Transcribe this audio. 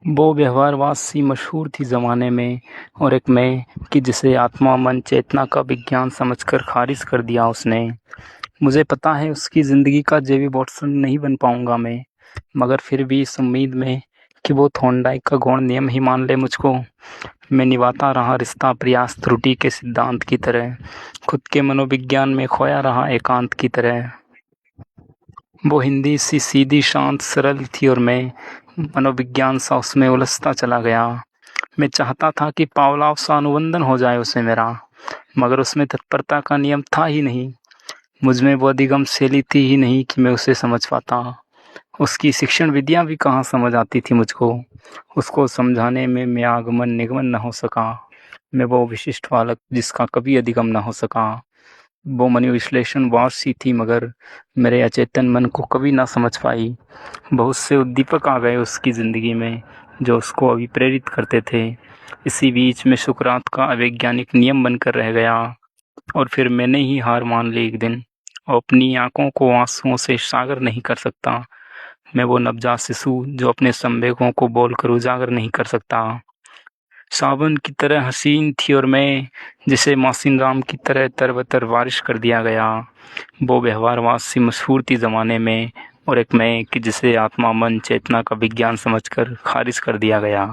वो व्यवहारवाद सी मशहूर थी ज़माने में, और एक मैं कि जिसे आत्मा मन चेतना का विज्ञान समझकर खारिज कर दिया उसने। मुझे पता है उसकी ज़िंदगी का जेवी वॉटसन नहीं बन पाऊंगा मैं, मगर फिर भी इस उम्मीद में कि वो थॉर्नडाइक का गौण नियम ही मान ले मुझको, मैं निभाता रहा रिश्ता प्रयास त्रुटि के सिद्धांत की तरह, खुद के मनोविज्ञान में खोया रहा एकांत की तरह। वो हिंदी सी सीधी शांत सरल थी और मैं मनोविज्ञान सा उसमें उलझता चला गया। मैं चाहता था कि पावलाव सा अनुबंधन हो जाए उसे मेरा, मगर उसमें तत्परता का नियम था ही नहीं। मुझ में वो अधिगम शैली थी ही नहीं कि मैं उसे समझ पाता। उसकी शिक्षण विधियां भी कहाँ समझ आती थी मुझको। उसको समझाने में मैं आगमन निगमन न हो सका। मैं वो विशिष्ट बालक जिसका कभी अधिगम न हो सका। वो मनोविश्लेषण वार सी थी, मगर मेरे अचेतन मन को कभी ना समझ पाई। बहुत से उद्दीपक आ गए उसकी ज़िंदगी में जो उसको अभिप्रेरित करते थे। इसी बीच में सुकरात का अवैज्ञानिक नियम बनकर रह गया, और फिर मैंने ही हार मान ली एक दिन। और अपनी आंखों को आंसुओं से सागर नहीं कर सकता। मैं वो नवजात शिशु जो अपने संवेगों को बोलकर उजागर नहीं कर सकता। सावन की तरह हसीन थी और मैं जिसे मासिन राम की तरह तरबतर बारिश कर दिया गया। वो व्यवहारवाद सी मशहूर थी ज़माने में, और एक मैं कि जिसे आत्मा मन चेतना का विज्ञान समझकर खारिज कर दिया गया।